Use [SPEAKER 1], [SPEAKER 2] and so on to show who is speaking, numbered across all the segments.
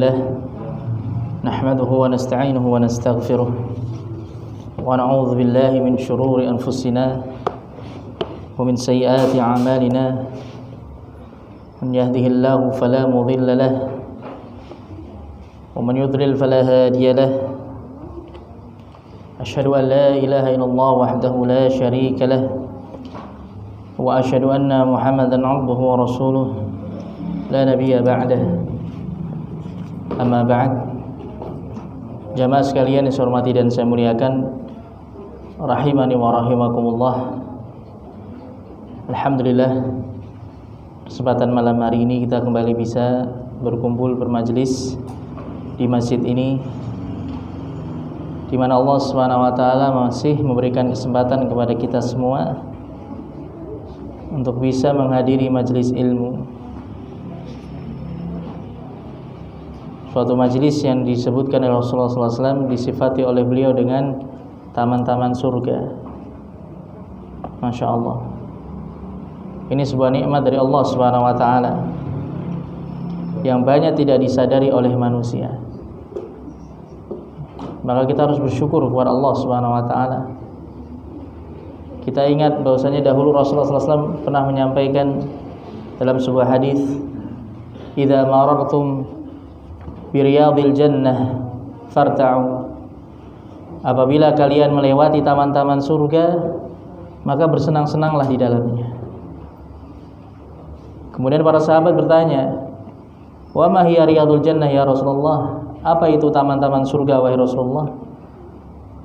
[SPEAKER 1] لله نحمده ونستعينه ونستغفره ونعوذ بالله من شرور أنفسنا ومن سيئات أعمالنا من يهده الله فلا مضل له ومن يضلل فلا هادي له أشهد أن لا إله إلا الله وحده لا شريك له وأشهد أن محمدا عبده ورسوله لا نبي بعده. Amma ba'd. Jamaah sekalian yang saya hormati dan saya muliakan, rahimani wa rahimakumullah. Alhamdulillah, kesempatan malam hari ini kita kembali bisa berkumpul bermajelis di masjid ini, di mana Allah Subhanahu wa taala masih memberikan kesempatan kepada kita semua untuk bisa menghadiri majelis ilmu. Suatu majelis yang disebutkan oleh Rasulullah SAW, disifati oleh beliau dengan taman-taman surga. Masya Allah. Ini sebuah nikmat dari Allah Subhanahu wa taala yang banyak tidak disadari oleh manusia. Maka kita harus bersyukur kepada Allah Subhanahu wa taala. Kita ingat bahwasanya dahulu Rasulullah SAW pernah menyampaikan dalam sebuah hadis, "Idza marartum bi riyadil jannah farta'u." Apabila kalian melewati taman-taman surga, maka bersenang-senanglah di dalamnya. Kemudian para sahabat bertanya, "Wa ma hiya riyadul jannah ya Rasulullah?" Apa itu taman-taman surga wahai Rasulullah?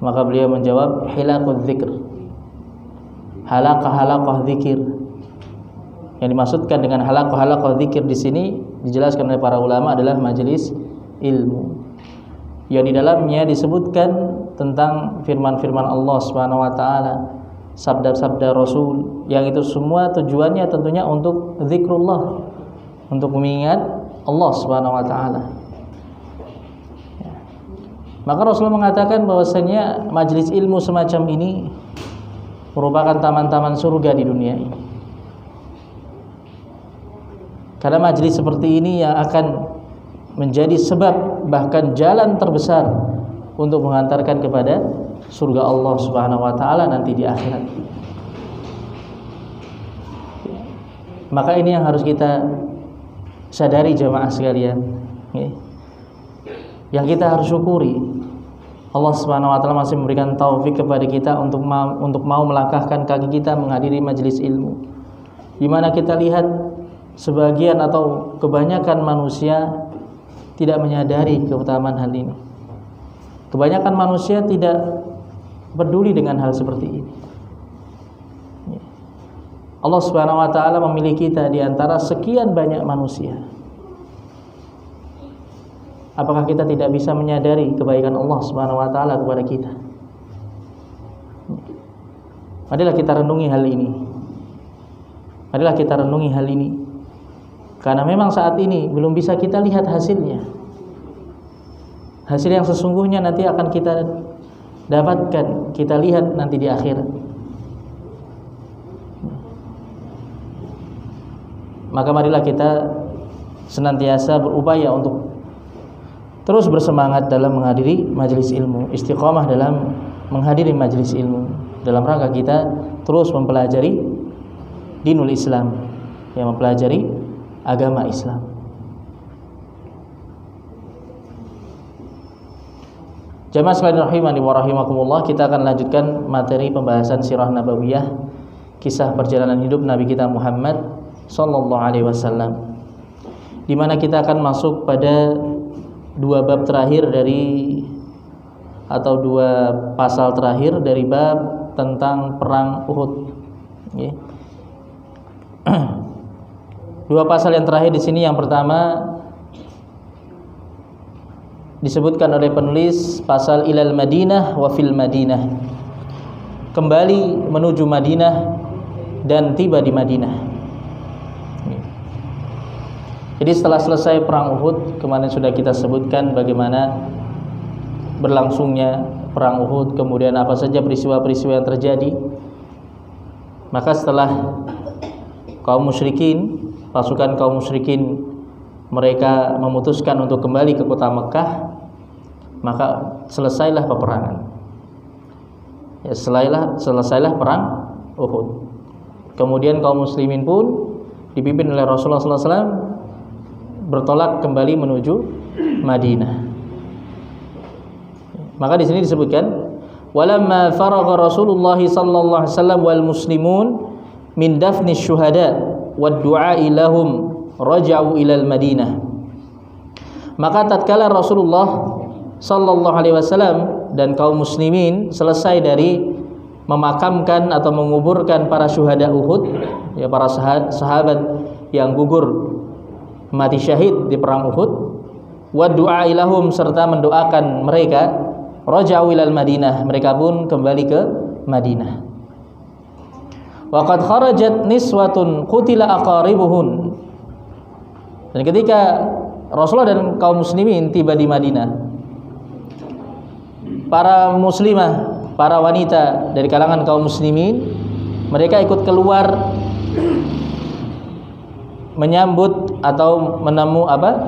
[SPEAKER 1] Maka beliau menjawab, "Hilaqul dzikr." Halaqah-halaqah zikir. Yang dimaksudkan dengan halaqah-halaqah zikir di sini dijelaskan oleh para ulama adalah majelis ilmu. Yang di dalamnya disebutkan tentang firman-firman Allah Subhanahu wa taala, sabda-sabda Rasul, yang itu semua tujuannya tentunya untuk zikrullah, untuk mengingat Allah Subhanahu wa taala. Maka Rasulullah mengatakan bahwasanya majelis ilmu semacam ini merupakan taman-taman surga di dunia ini. Karena majelis seperti ini yang akan menjadi sebab bahkan jalan terbesar untuk menghantarkan kepada surga Allah Subhanahu wa taala nanti di akhirat. Maka ini yang harus kita sadari jamaah sekalian, yang kita harus syukuri. Allah Subhanahu wa taala masih memberikan taufik kepada kita untuk mau melangkahkan kaki kita menghadiri majelis ilmu. Di mana kita lihat sebagian atau kebanyakan manusia tidak menyadari keutamaan hal ini. Kebanyakan manusia tidak peduli dengan hal seperti ini. Allah Subhanahu wa taala memilih kita di antara sekian banyak manusia. Apakah kita tidak bisa menyadari kebaikan Allah Subhanahu wa taala kepada kita? Marilah kita renungi hal ini. Marilah kita renungi hal ini. Karena memang saat ini belum bisa kita lihat hasilnya. Hasil yang sesungguhnya nanti akan kita dapatkan, kita lihat nanti di akhirat. Maka marilah kita senantiasa berupaya untuk terus bersemangat dalam menghadiri majelis ilmu, istiqamah dalam menghadiri majelis ilmu, dalam rangka kita terus mempelajari dinul Islam, yang mempelajari agama Islam. Jamaah sekalian rahimani wa rahimakumullah, kita akan lanjutkan materi pembahasan sirah nabawiyah, kisah perjalanan hidup Nabi kita Muhammad sallallahu alaihi wasallam, di mana kita akan masuk pada dua bab terakhir atau dua pasal terakhir dari bab tentang perang Uhud. Dua pasal yang terakhir di sini, yang pertama disebutkan oleh penulis pasal ilal Madinah wa fil Madinah, kembali menuju Madinah dan tiba di Madinah. Jadi setelah selesai perang Uhud, kemarin sudah kita sebutkan bagaimana berlangsungnya perang Uhud, kemudian apa saja peristiwa-peristiwa yang terjadi. Maka setelah pasukan kaum musyrikin mereka memutuskan untuk kembali ke kota Mekah, maka selesailah peperangan. Ya, selesailah perang Uhud. Kemudian kaum muslimin pun dipimpin oleh Rasulullah SAW bertolak kembali menuju Madinah. Maka di sini disebutkan, walamma faragha Rasulullah sallallahu alaihi wasallam wal muslimun min dafni syuhada wad du'a lahum raja'u ila al-Madinah. Maka tatkala Rasulullah sallallahu alaihi wasallam dan kaum muslimin selesai dari memakamkan atau menguburkan para syuhada Uhud, ya para sahabat yang gugur mati syahid di perang Uhud, wa du'a ilahum serta mendoakan mereka, raja'u ilal Madinah, mereka pun kembali ke Madinah. Wa qad kharajat niswatun qutila aqaribuhun. Dan ketika Rasulullah dan kaum muslimin tiba di Madinah, para muslimah, para wanita dari kalangan kaum muslimin, mereka ikut keluar menyambut atau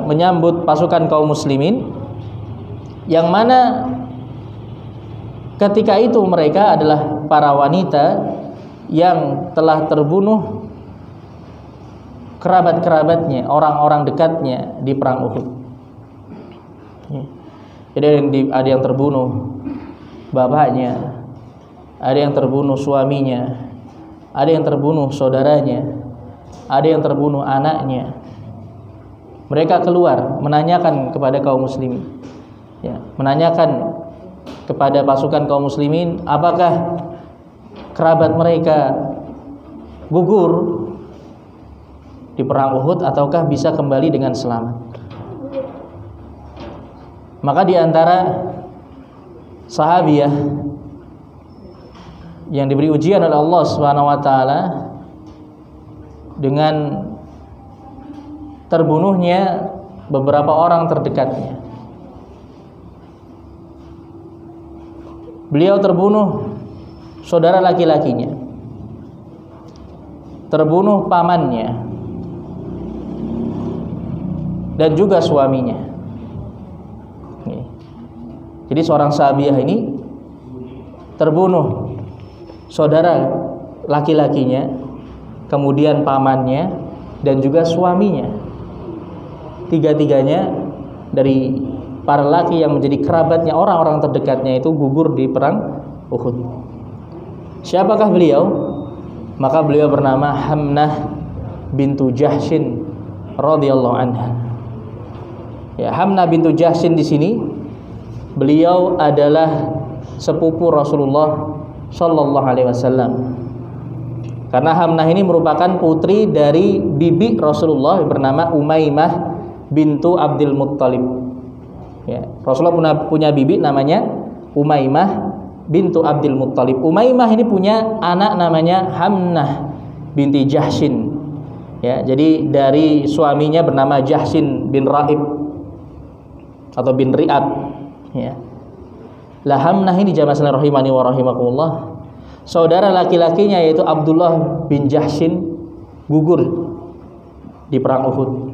[SPEAKER 1] menyambut pasukan kaum muslimin, yang mana ketika itu mereka adalah para wanita yang telah terbunuh kerabat-kerabatnya, orang-orang dekatnya di perang Uhud. Jadi ada yang terbunuh bapaknya, ada yang terbunuh suaminya, ada yang terbunuh saudaranya, ada yang terbunuh anaknya. Mereka keluar menanyakan kepada kaum muslimin, ya, menanyakan kepada pasukan kaum muslimin, apakah kerabat mereka gugur di perang Uhud ataukah bisa kembali dengan selamat. Maka di antara sahabiah yang diberi ujian oleh Allah Subhanahu wa taala dengan terbunuhnya beberapa orang terdekatnya, beliau terbunuh saudara laki-lakinya, terbunuh pamannya, dan juga suaminya. Jadi seorang sahabiah ini terbunuh saudara laki-lakinya, kemudian pamannya, dan juga suaminya. Tiga-tiganya dari para laki yang menjadi kerabatnya, orang-orang terdekatnya itu gugur di perang Uhud. Siapakah beliau? Maka beliau bernama Hamnah bintu Jahshin radhiyallahu anha. Ya, Hamnah bintu Jahshin di sini beliau adalah sepupu Rasulullah sallallahu alaihi wasallam. Karena Hamnah ini merupakan putri dari bibi Rasulullah bernama Umaymah bintu Abdul Muttalib. Ya, Rasulullah punya bibi namanya Umaymah bintu Abdul Muttalib. Umaymah ini punya anak namanya Hamnah binti Jahshin. Ya, jadi dari suaminya bernama Jahshin bin Raib atau bin Ri'ab. Ya. Lah Hamnah ini jamaah sekalian rahimani wa rahimakumullah, saudara laki-lakinya yaitu Abdullah bin Jahshin gugur di perang Uhud.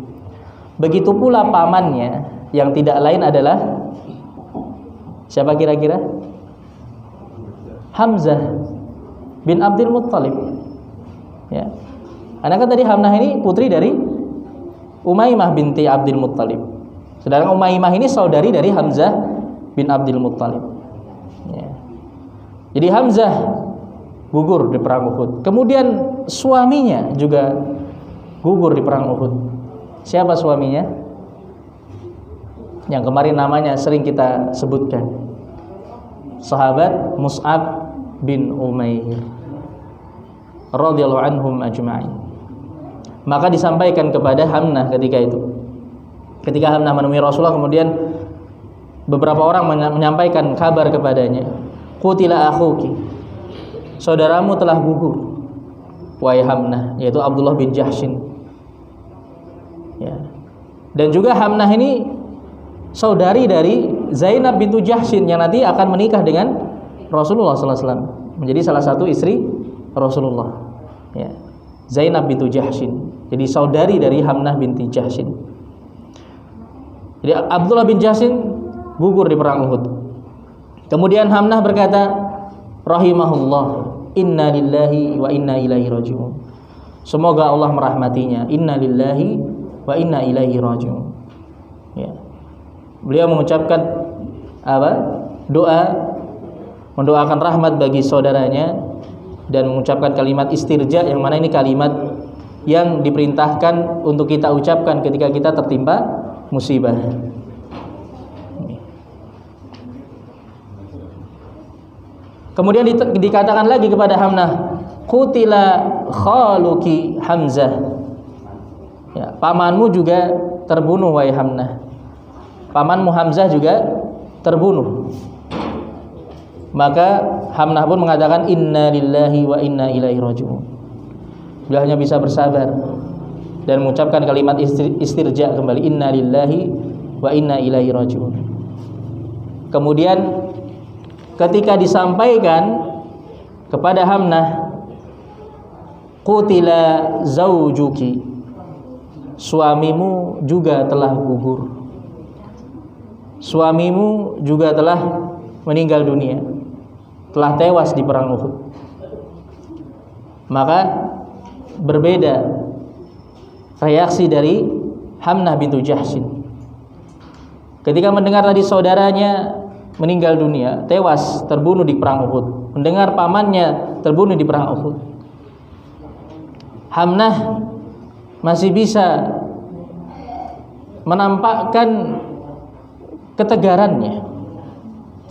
[SPEAKER 1] Begitu pula pamannya yang tidak lain adalah siapa kira-kira? Hamzah bin Abdul Muttalib. Ya. Karena kan tadi Hamnah ini putri dari Umaymah binti Abdul Muttalib. Sedangkan Umaymah ini saudari dari Hamzah bin Abdul Muttalib. Ya. Jadi Hamzah gugur di perang Uhud. Kemudian suaminya juga gugur di perang Uhud. Siapa suaminya? Yang kemarin namanya sering kita sebutkan, sahabat Mus'ab bin Umair radhiyallahu anhum ajma'in. Maka disampaikan kepada Hamnah ketika Hamnah menemui Rasulullah, kemudian beberapa orang menyampaikan kabar kepadanya, qutila akhuki, saudaramu telah gugur wahai Hamnah, yaitu Abdullah bin Jahshin. Ya. Dan juga Hamnah ini saudari dari Zainab bintu Jahshin yang nanti akan menikah dengan Rasulullah sallallahu alaihi wasallam, menjadi salah satu istri Rasulullah. Ya. Zainab bintu Jahshin, jadi saudari dari Hamnah binti Jahshin. Jadi Abdullah bin Jahsin gugur di perang Uhud. Kemudian Hamnah berkata, rahimahullah, inna lillahi wa inna ilaihi raji'un. Semoga Allah merahmatinya. Inna lillahi wa inna ilaihi raji'un. Ya. Beliau mengucapkan doa, mendoakan rahmat bagi saudaranya dan mengucapkan kalimat istirja, yang mana ini kalimat yang diperintahkan untuk kita ucapkan ketika kita tertimpa musibah. Kemudian dikatakan lagi kepada Hamnah, qutila khaluki Hamzah. Ya, pamanmu juga terbunuh wahai Hamnah. Pamanmu Hamzah juga terbunuh. Maka Hamnah pun mengatakan inna lillahi wa inna ilaihi raji'un. Beliau hanya bisa bersabar dan mengucapkan kalimat istirja kembali, inna lillahi wa inna ilaihi raji'un. Kemudian ketika disampaikan kepada Hamnah, qutila zaujuki, suamimu juga telah gugur, suamimu juga telah meninggal dunia, telah tewas di perang Uhud. Maka berbeda reaksi dari Hamnah bintu Jahsin ketika mendengar tadi saudaranya meninggal dunia, tewas, terbunuh di perang Uhud, mendengar pamannya terbunuh di perang Uhud. Hamnah masih bisa menampakkan ketegarannya.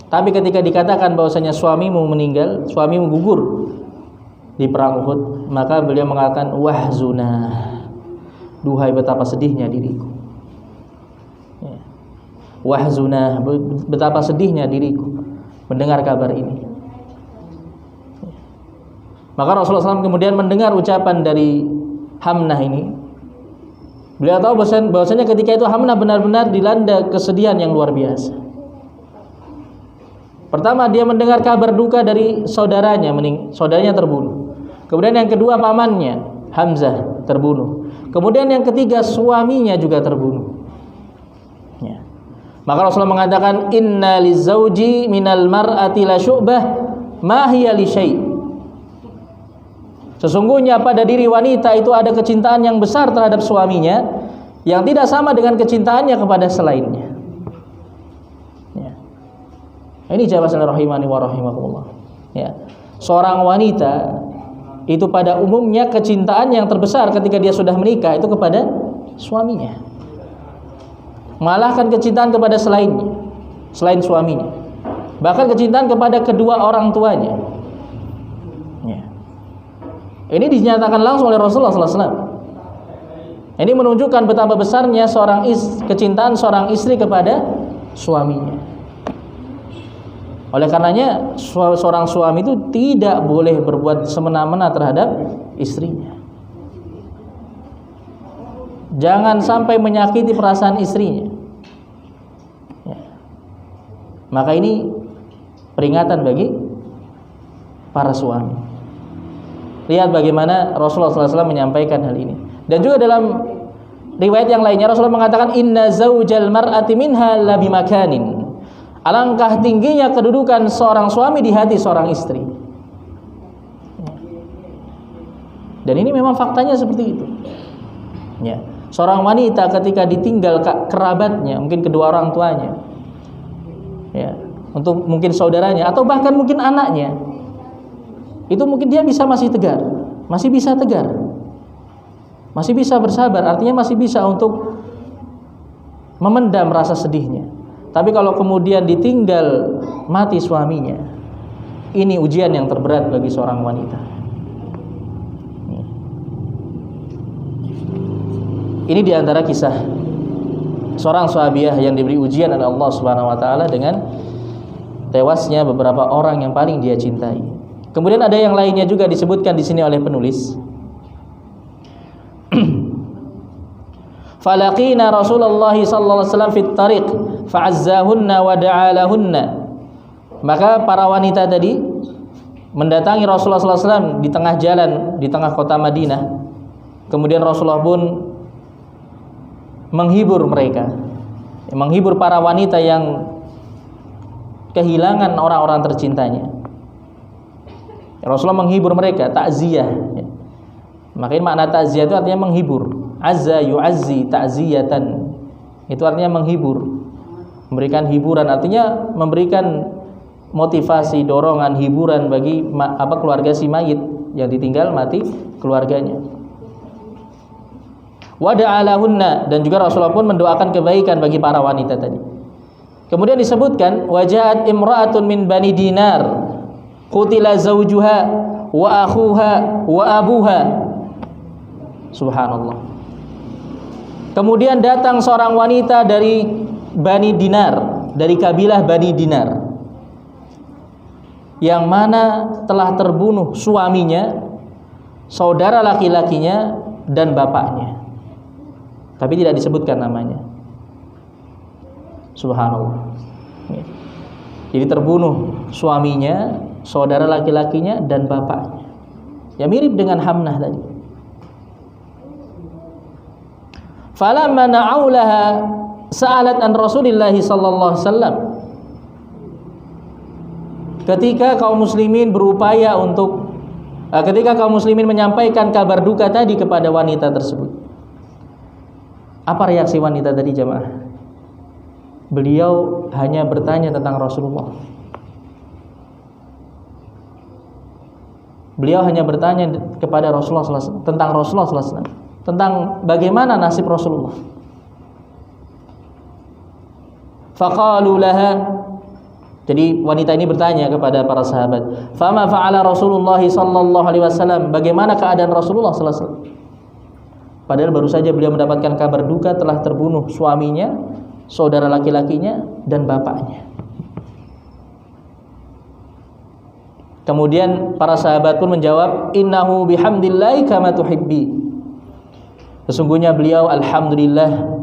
[SPEAKER 1] Tapi ketika dikatakan bahwasanya suamimu meninggal, suamimu gugur di perang Uhud, maka beliau mengatakan wahzuna, duhai betapa sedihnya diriku. Wahzuna, betapa sedihnya diriku mendengar kabar ini. Maka Rasulullah SAW kemudian mendengar ucapan dari Hamnah ini. Beliau tahu bahwasanya ketika itu Hamnah benar-benar dilanda kesedihan yang luar biasa. Pertama, dia mendengar kabar duka dari saudaranya terbunuh. Kemudian yang kedua, pamannya Hamzah terbunuh. Kemudian yang ketiga, suaminya juga terbunuh. Ya. Maka Rasulullah mengatakan, inna lizauji minal mar'ati la syu'bah ma hiya li syai'. Sesungguhnya pada diri wanita itu ada kecintaan yang besar terhadap suaminya yang tidak sama dengan kecintaannya kepada selainnya. Ya. Ini jawaban rahimani wa rahimakumullah. Ya. Seorang wanita itu pada umumnya kecintaan yang terbesar ketika dia sudah menikah itu kepada suaminya. Malahkan kecintaan kepada selain suaminya. Bahkan kecintaan kepada kedua orang tuanya. Ya. Ini dinyatakan langsung oleh Rasulullah SAW. Ini menunjukkan betapa besarnya kecintaan seorang istri kepada suaminya. Oleh karenanya seorang suami itu tidak boleh berbuat semena-mena terhadap istrinya. Jangan sampai menyakiti perasaan istrinya. Ya. Maka ini peringatan bagi para suami. Lihat bagaimana Rasulullah SAW menyampaikan hal ini. Dan juga dalam riwayat yang lainnya Rasulullah mengatakan inna zaujal mar'ati minha labi makanin. Alangkah tingginya kedudukan seorang suami di hati seorang istri. Dan ini memang faktanya seperti itu. Ya. Seorang wanita ketika ditinggal kerabatnya, mungkin kedua orang tuanya, ya, untuk mungkin saudaranya atau bahkan mungkin anaknya, itu mungkin dia masih tegar, masih bisa tegar, masih bisa bersabar, artinya masih bisa untuk memendam rasa sedihnya. Tapi kalau kemudian ditinggal mati suaminya, ini ujian yang terberat bagi seorang wanita. Ini diantara kisah seorang sahabiah yang diberi ujian oleh Allah Subhanahu Wa Taala dengan tewasnya beberapa orang yang paling dia cintai. Kemudian ada yang lainnya juga disebutkan di sini oleh penulis. Falaqina Rasulullah sallallahu alaihi wasallam fit tariq fa'azzahunna wa da'alahunna. Maka para wanita tadi mendatangi Rasulullah sallallahu alaihi wasallam di tengah jalan, di tengah kota Madinah. Kemudian Rasulullah pun menghibur mereka menghibur para wanita yang kehilangan orang-orang tercintanya. Rasulullah menghibur mereka, takziah. Makanya makna takziah itu artinya menghibur. Azza yu'azzi ta'ziyatan. Itu artinya menghibur, memberikan hiburan, artinya memberikan motivasi, dorongan, hiburan bagi keluarga si mayit yang ditinggal mati keluarganya. Wada'alahunna, dan juga Rasulullah pun mendoakan kebaikan bagi para wanita tadi. Kemudian disebutkan wajahat imra'atun min bani dinar qutila zawjuha wa akhuha wa abuha. Subhanallah. Kemudian datang seorang wanita dari Bani Dinar, dari kabilah Bani Dinar, yang mana telah terbunuh suaminya, saudara laki-lakinya, dan bapaknya. Tapi tidak disebutkan namanya. Subhanallah. Jadi terbunuh suaminya, saudara laki-lakinya, dan bapaknya. Ya mirip dengan Hamnah tadi. Falamma na'aulaha sa'alat an Rasulillah sallallahu alaihi wasallam. Ketika kaum muslimin menyampaikan kabar duka tadi kepada wanita tersebut. Apa reaksi wanita tadi jamaah? Beliau hanya bertanya tentang Rasulullah. Beliau hanya bertanya kepada Rasulullah SAW, tentang Rasulullah SAW, tentang bagaimana nasib Rasulullah. Faqalu laha, jadi wanita ini bertanya kepada para sahabat, fama fa'ala Rasulullah sallallahu alaihi wasallam, bagaimana keadaan Rasulullah sallallahu alaihi wasallam? Padahal baru saja beliau mendapatkan kabar duka telah terbunuh suaminya, saudara laki-lakinya, dan bapaknya. Kemudian para sahabat pun menjawab, innahu bihamdillahi kama tuhibbi. Sesungguhnya beliau alhamdulillah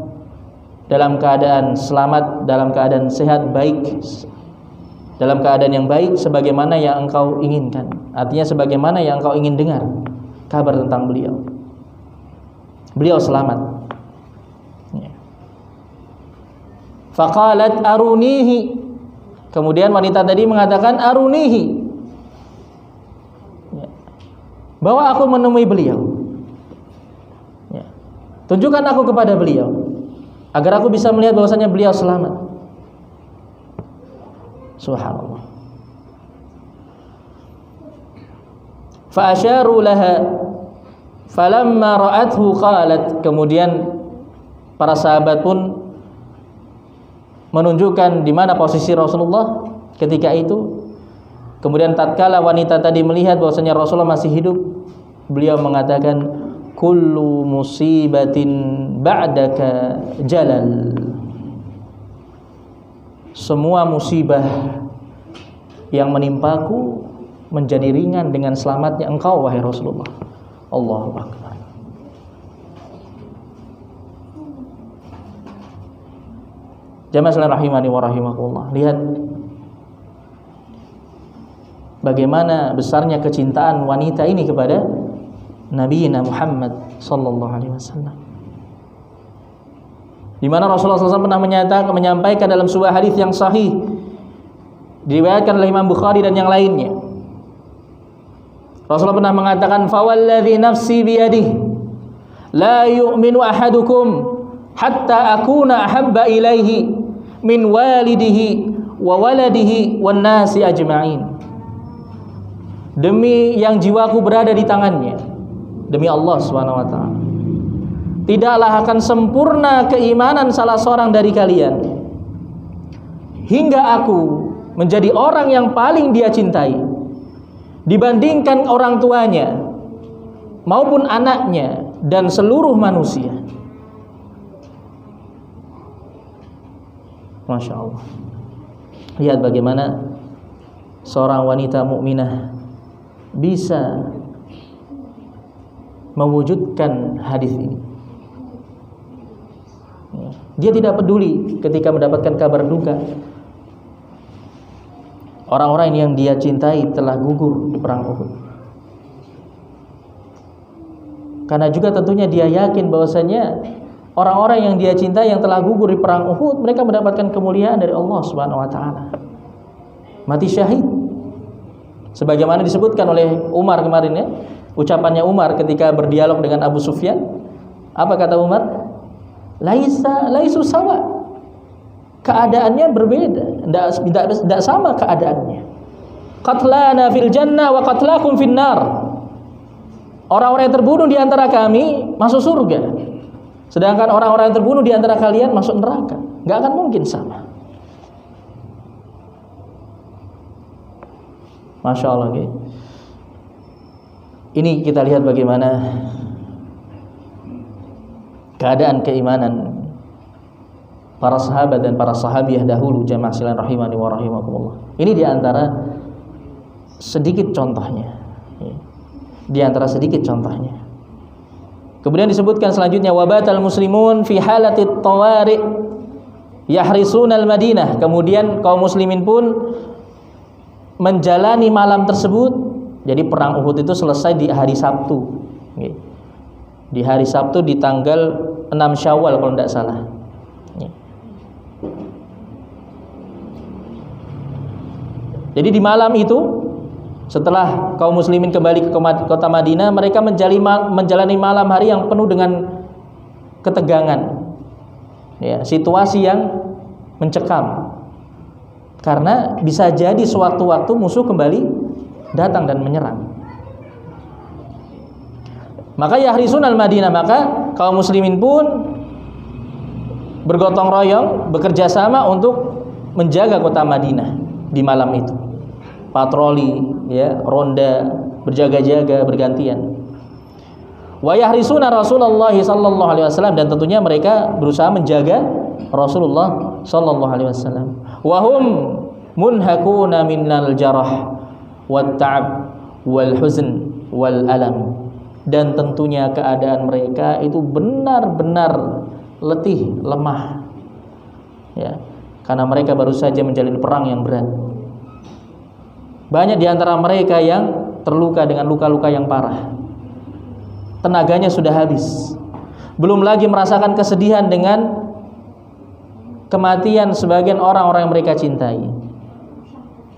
[SPEAKER 1] dalam keadaan selamat, dalam keadaan sehat, baik, dalam keadaan yang baik sebagaimana yang engkau inginkan. Artinya sebagaimana yang engkau ingin dengar kabar tentang beliau. Beliau selamat. Faqalat arunihi. Kemudian wanita tadi mengatakan arunihi, bahwa aku menemui beliau. Tunjukkan aku kepada beliau agar aku bisa melihat bahwasanya beliau selamat. Subhanallah. Fa asyaru laha falamma ra'athu qalat. Kemudian para sahabat pun menunjukkan di mana posisi Rasulullah ketika itu. Kemudian tatkala wanita tadi melihat bahwasanya Rasulullah masih hidup, beliau mengatakan, kullu musibatin ba'daka jalal. Semua musibah yang menimpaku menjadi ringan dengan selamatnya engkau wahai Rasulullah. Allahu Akbar. Jamaah sekalian rahimani wa rahimakumullah. Lihat bagaimana besarnya kecintaan wanita ini kepada Nabi Muhammad sallallahu alaihi wasallam. Di mana Rasulullah SAW pernah menyampaikan dalam sebuah hadis yang sahih, diriwayatkan oleh Imam Bukhari dan yang lainnya. Rasulullah pernah mengatakan, "Fawalladzi nafsi biyadihi la yu'minu ahadukum hatta akuna ahabba ilaihi min walidihi wa waladihi wan nasi ajma'in." Demi yang jiwaku berada di tangannya, demi Allah Subhanahu wa taala, tidaklah akan sempurna keimanan salah seorang dari kalian hingga aku menjadi orang yang paling dia cintai dibandingkan orang tuanya maupun anaknya dan seluruh manusia. Masya Allah. Lihat bagaimana seorang wanita mukminah bisa mewujudkan hadis ini. Dia tidak peduli ketika mendapatkan kabar duka orang-orang yang dia cintai telah gugur di perang Uhud. Karena juga tentunya dia yakin bahwasanya orang-orang yang dia cintai yang telah gugur di perang Uhud, mereka mendapatkan kemuliaan dari Allah Subhanahu wa taala. Mati syahid. Sebagaimana disebutkan oleh Umar kemarin ya, ucapannya Umar ketika berdialog dengan Abu Sufyan. Apa kata Umar? Laisu sawa. Keadaannya berbeda, tidak sama keadaannya. Qatlana fil jannah wa qatlakum fin nar. Orang-orang yang terbunuh di antara kami masuk surga. Sedangkan orang-orang yang terbunuh di antara kalian masuk neraka. Enggak akan mungkin sama. Masya Allah. Ini kita lihat bagaimana keadaan keimanan para sahabat dan para sahabiah dahulu, jamaah sekalian rahimani wa rahimakumullah. Ini diantara sedikit contohnya. Diantara sedikit contohnya. Kemudian disebutkan selanjutnya, wabatal muslimun fi halatit tawari yahrisunal Madinah. Kemudian kaum muslimin pun menjalani malam tersebut. Jadi perang Uhud itu selesai di hari Sabtu. Di hari Sabtu di tanggal 6 Syawal kalau tidak salah. Jadi di malam itu, setelah kaum muslimin kembali ke kota Madinah, mereka menjalani malam hari yang penuh dengan ketegangan, ya, situasi yang mencekam. Karena bisa jadi sewaktu-waktu musuh kembali datang dan menyerang. Maka yahrisun al-Madinah, maka kaum muslimin pun bergotong royong, bekerja sama untuk menjaga kota Madinah di malam itu. Patroli, ya, ronda, berjaga-jaga, bergantian. Wa yahrisuna Rasulullah sallallahu alaihi wasallam, dan tentunya mereka berusaha menjaga Rasulullah sallallahu alaihi wasallam. Wa hum munhakuna minal jarah wat ta'ab wal huzn wal alam. Dan tentunya keadaan mereka itu benar-benar letih, lemah. Ya, karena mereka baru saja menjalani perang yang berat. Banyak di antara mereka yang terluka dengan luka-luka yang parah. Tenaganya sudah habis. Belum lagi merasakan kesedihan dengan kematian sebagian orang-orang yang mereka cintai.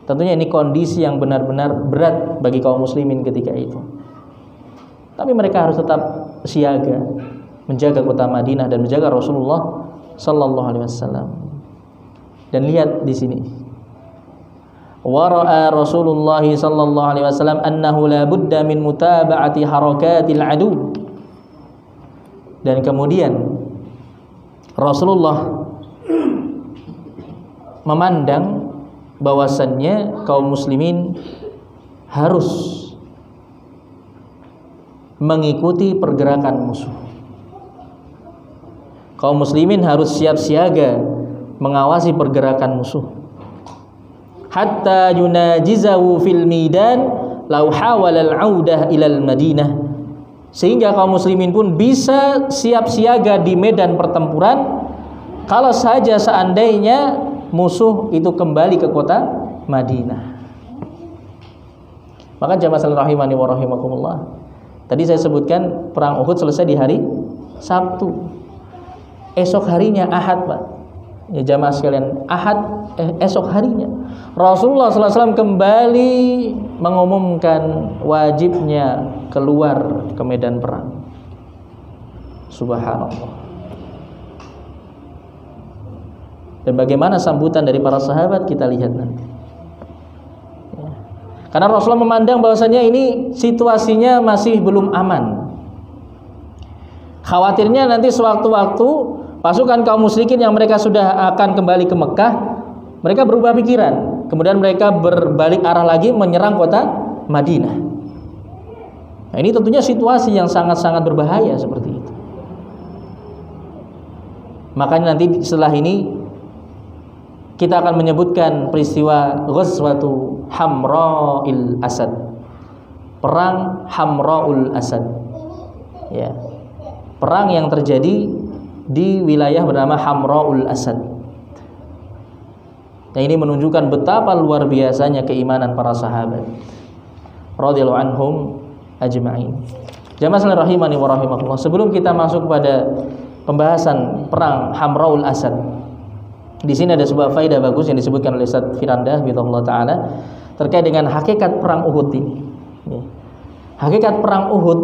[SPEAKER 1] Tentunya ini kondisi yang benar-benar berat bagi kaum muslimin ketika itu. Tapi mereka harus tetap siaga, menjaga kota Madinah dan menjaga Rasulullah sallallahu alaihi wasallam. Dan lihat di sini. Wa ra'a Rasulullah sallallahu alaihi wasallam annahu la budda min mutaba'ati harakatil adu. Dan kemudian Rasulullah memandang bahwasannya kaum muslimin harus mengikuti pergerakan musuh. Kaum muslimin harus siap siaga mengawasi pergerakan musuh. Hatta yunajizahu fil midan law hawala al-audah ila al-Madinah. Sehingga kaum muslimin pun bisa siap siaga di medan pertempuran kalau saja seandainya musuh itu kembali ke kota Madinah. Maka jamaah sekalian rahimani wa rahimakumullah, tadi saya sebutkan perang Uhud selesai di hari Sabtu. Esok harinya Ahad, Pak. Ya jamaah sekalian, Ahad esok harinya Rasulullah SAW kembali mengumumkan wajibnya keluar ke medan perang. Subhanallah. Dan bagaimana sambutan dari para sahabat kita lihat nanti. Ya. Karena Rasulullah memandang bahwasanya ini situasinya masih belum aman. Khawatirnya nanti sewaktu-waktu pasukan kaum musyrikin yang mereka sudah akan kembali ke Mekah, mereka berubah pikiran. Kemudian mereka berbalik arah lagi menyerang kota Madinah. Nah, ini tentunya situasi yang sangat-sangat berbahaya seperti itu. Makanya nanti setelah ini kita akan menyebutkan peristiwa Ghazwatu Hamra'il Asad. Perang Hamra'ul Asad. Ya. Perang yang terjadi di wilayah bernama Hamra'ul Asad. Nah, ini menunjukkan betapa luar biasanya keimanan para sahabat radhiyallahu anhum ajma'in. Jamaah sekalian rahimani wa rahimakumullah. Sebelum kita masuk pada pembahasan perang Hamraul Asad. Di sini ada sebuah faedah bagus yang disebutkan oleh Ustaz Firanda bidallahu taala terkait dengan hakikat perang Uhud ini. Hakikat perang Uhud,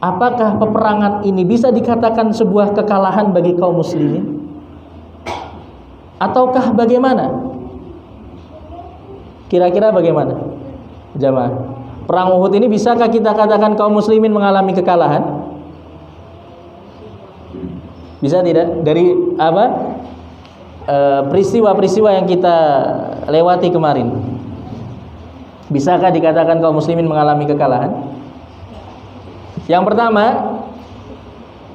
[SPEAKER 1] apakah peperangan ini bisa dikatakan sebuah kekalahan bagi kaum muslimin? Ataukah bagaimana? Kira-kira bagaimana? Jamaah, perang Uhud ini bisakah kita katakan kaum muslimin mengalami kekalahan? Bisa tidak? Dari apa? Peristiwa-peristiwa yang kita lewati kemarin, bisakah dikatakan kaum muslimin mengalami kekalahan? Yang pertama,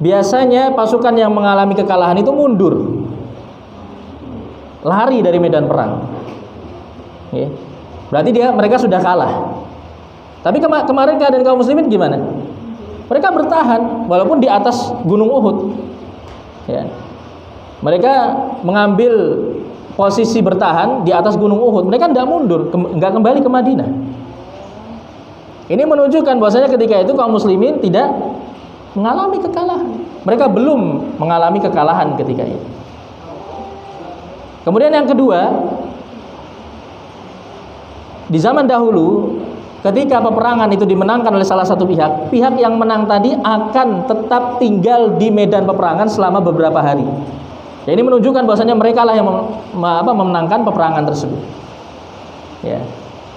[SPEAKER 1] biasanya pasukan yang mengalami kekalahan itu mundur, lari dari medan perang. Berarti mereka sudah kalah. Tapi kemarin keadaan kaum muslimin gimana? Mereka bertahan walaupun di atas gunung Uhud. Mereka mengambil posisi bertahan di atas gunung Uhud. Mereka tidak mundur, nggak kembali ke Madinah. Ini menunjukkan bahwasanya ketika itu kaum muslimin tidak mengalami kekalahan. Mereka belum mengalami kekalahan ketika itu. Kemudian yang kedua, di zaman dahulu ketika peperangan itu dimenangkan oleh salah satu pihak, pihak yang menang tadi akan tetap tinggal di medan peperangan selama beberapa hari. Ya, ini menunjukkan bahwasanya mereka lah yang memenangkan peperangan tersebut. Ya,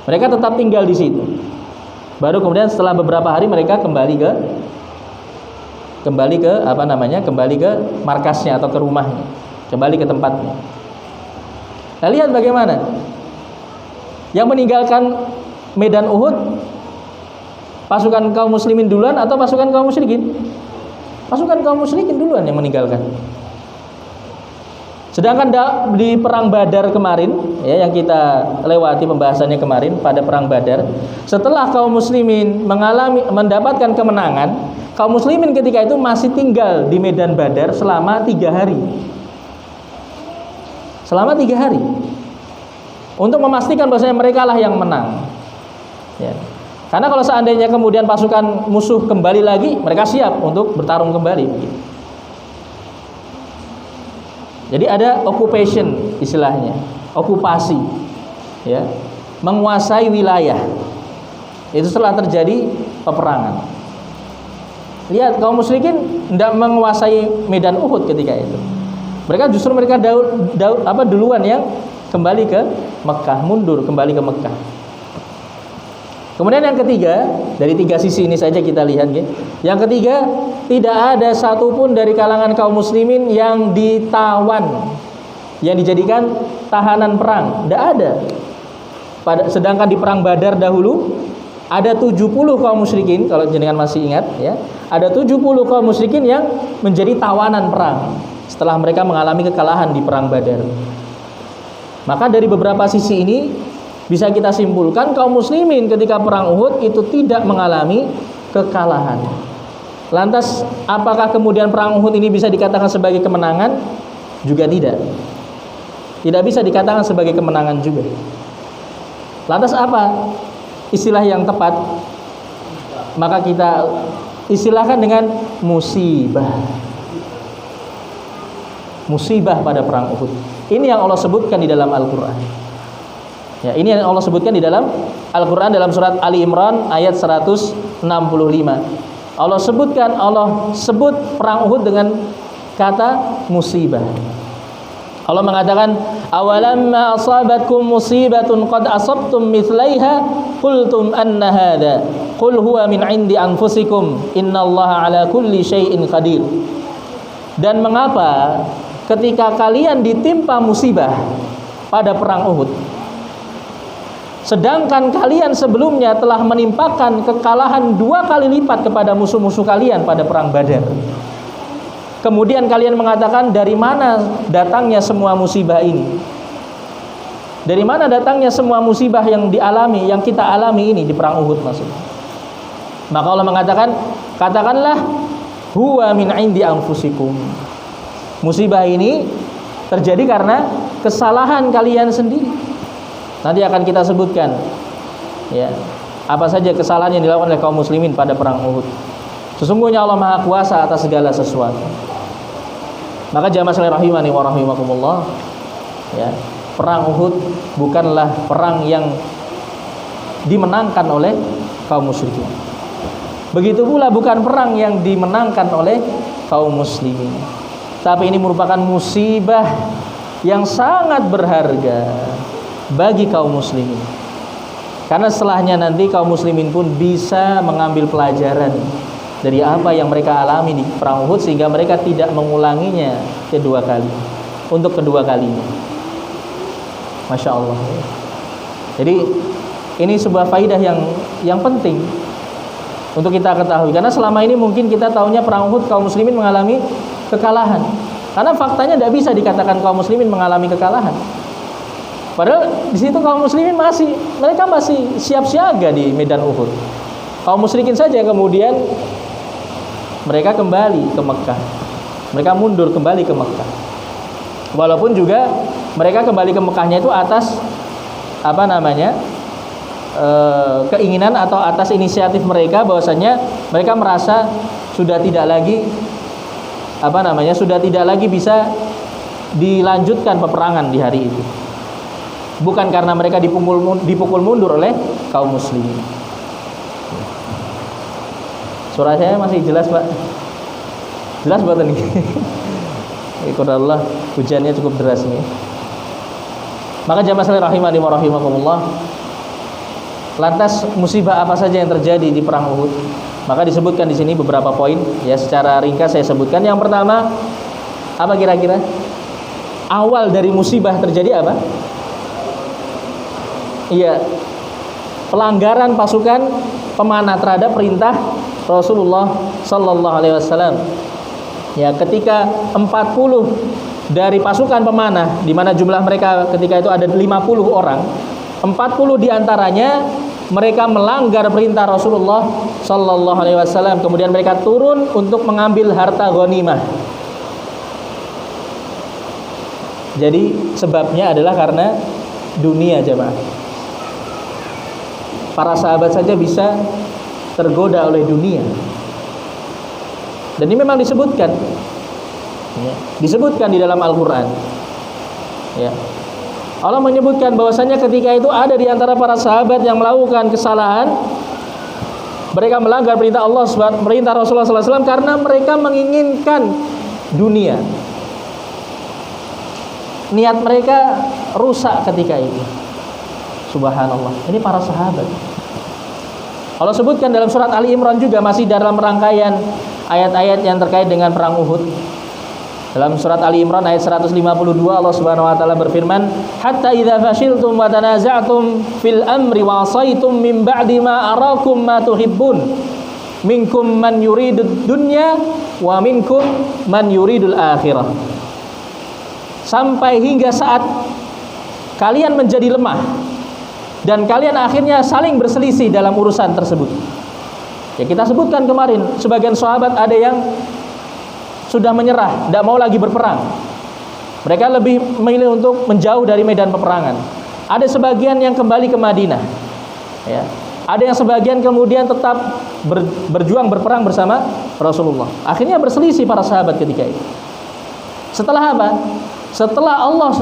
[SPEAKER 1] mereka tetap tinggal di situ. Baru kemudian setelah beberapa hari mereka kembali ke markasnya atau ke rumahnya, kembali ke tempatnya. Nah, lihat bagaimana yang meninggalkan medan Uhud, pasukan kaum muslimin duluan atau pasukan kaum musyrikin? Pasukan kaum musyrikin duluan yang meninggalkan. Sedangkan di perang Badar kemarin, ya, yang kita lewati pembahasannya kemarin pada perang Badar, setelah kaum muslimin mendapatkan kemenangan, kaum muslimin ketika itu masih tinggal di medan Badar selama 3 hari. Selama 3 hari. Untuk memastikan bahwasanya mereka lah yang menang. Ya. Karena kalau seandainya kemudian pasukan musuh kembali lagi, mereka siap untuk bertarung kembali. Jadi ada occupation istilahnya, okupasi, ya, menguasai wilayah. Itu setelah terjadi peperangan. Lihat kaum musyrikin tidak menguasai medan Uhud ketika itu. Mereka justru duluan yang kembali ke Mekah, mundur kembali ke Mekah. Kemudian yang ketiga, dari 3 sisi ini saja kita lihat, ya. Yang ketiga, tidak ada satupun dari kalangan kaum muslimin yang ditawan, yang dijadikan tahanan perang. Tidak ada. Sedangkan di perang Badar dahulu ada 70 kaum musyrikin, kalau jenengan masih ingat, ya. Ada 70 kaum musyrikin yang menjadi tawanan perang setelah mereka mengalami kekalahan di perang Badar. Maka dari beberapa sisi ini bisa kita simpulkan kaum muslimin ketika perang Uhud itu tidak mengalami kekalahan. Lantas apakah kemudian perang Uhud ini bisa dikatakan sebagai kemenangan? Juga tidak. Tidak bisa dikatakan sebagai kemenangan juga. Lantas apa istilah yang tepat? Maka kita istilahkan dengan musibah. Musibah pada perang Uhud. Ini yang Allah sebutkan di dalam Al-Quran. Ya, ini yang Allah sebutkan di dalam Al-Quran dalam surat Ali Imran ayat 165. Allah sebut perang Uhud dengan kata musibah. Allah mengatakan, awalamma asabatkum musibatun qad asabtum mithlaiha qultum anna hadha qul huwa min indi anfusikum innallaha ala kulli syai'in qadir. Dan mengapa ketika kalian ditimpa musibah pada perang Uhud, sedangkan kalian sebelumnya telah menimpakan kekalahan 2 kali lipat kepada musuh-musuh kalian pada perang Badar, kemudian kalian mengatakan, dari mana datangnya semua musibah ini? Dari mana datangnya semua musibah yang kita alami ini di perang Uhud maksudnya? Maka Allah mengatakan, katakanlah huwa min indi anfusikum. Musibah ini terjadi karena kesalahan kalian sendiri. Nanti akan kita sebutkan, ya, apa saja kesalahan yang dilakukan oleh kaum muslimin pada perang Uhud. Sesungguhnya Allah Maha Kuasa atas segala sesuatu. Maka jamaah sekalian rahimani wa rahimakumullah, ya, perang Uhud bukanlah perang yang dimenangkan oleh kaum musyrikin. Begitu pula bukan perang yang dimenangkan oleh kaum muslimin. Tapi ini merupakan musibah yang sangat berharga bagi kaum muslimin. Karena setelahnya nanti kaum muslimin pun bisa mengambil pelajaran dari apa yang mereka alami di perang Uhud, sehingga mereka tidak mengulanginya untuk kedua kalinya. Masya Allah. Jadi ini sebuah faidah yang penting untuk kita ketahui. Karena selama ini mungkin kita tahunya perang Uhud kaum muslimin mengalami kekalahan. Karena faktanya tidak bisa dikatakan kaum muslimin mengalami kekalahan. Padahal di situ kaum muslimin mereka masih siap siaga di medan Uhud. Kaum musyrikin saja kemudian mereka kembali ke Mekah. Mereka mundur kembali ke Mekah. Walaupun juga mereka kembali ke Mekahnya itu atas keinginan atau atas inisiatif mereka, bahwasanya mereka merasa sudah tidak lagi bisa dilanjutkan peperangan di hari itu. Bukan karena mereka dipukul mundur oleh kaum muslimin. Suara saya masih jelas, Pak? Jelas buat ini. Iqrarullah, hujannya cukup deras ini. Maka jamaah sekalian rahimani wa rahimakumullah, lantas musibah apa saja yang terjadi di perang Uhud? Maka disebutkan di sini beberapa poin, ya, secara ringkas saya sebutkan. Yang pertama, apa kira-kira? Awal dari musibah terjadi apa? Iya, pelanggaran pasukan pemanah terhadap perintah Rasulullah sallallahu alaihi wasallam. Ya, ketika 40 dari pasukan pemanah, di mana jumlah mereka ketika itu ada 50 orang, 40 diantaranya mereka melanggar perintah Rasulullah sallallahu alaihi wasallam. Kemudian mereka turun untuk mengambil harta ghanimah. Jadi sebabnya adalah karena dunia, jemaah. Para sahabat saja bisa tergoda oleh dunia. Dan ini memang disebutkan, ya, disebutkan di dalam Al-Quran, ya. Allah menyebutkan bahwasanya ketika itu ada di antara para sahabat yang melakukan kesalahan. Mereka melanggar perintah Allah, perintah Rasulullah SAW, karena mereka menginginkan dunia. Niat mereka rusak ketika itu. Subhanallah. Ini para sahabat. Allah sebutkan dalam surat Ali Imran juga, masih dalam rangkaian ayat-ayat yang terkait dengan perang Uhud. Dalam surat Ali Imran ayat 152, Allah Subhanahu wa taala berfirman, "Hatta idza fashiltum wa tanaza'tum fil amri wa 'asaitum min ba'di ma arakum ma tuhibbun minkum man yuridud dunya wa minkum man yuridul akhirah." Sampai hingga saat kalian menjadi lemah dan kalian akhirnya saling berselisih dalam urusan tersebut. Ya, kita sebutkan kemarin, sebagian sahabat ada yang sudah menyerah, tidak mau lagi berperang. Mereka lebih memilih untuk menjauh dari medan peperangan. Ada sebagian yang kembali ke Madinah, ya. Ada yang sebagian kemudian tetap berjuang berperang bersama Rasulullah. Akhirnya berselisih para sahabat ketika itu. Setelah apa? Setelah Allah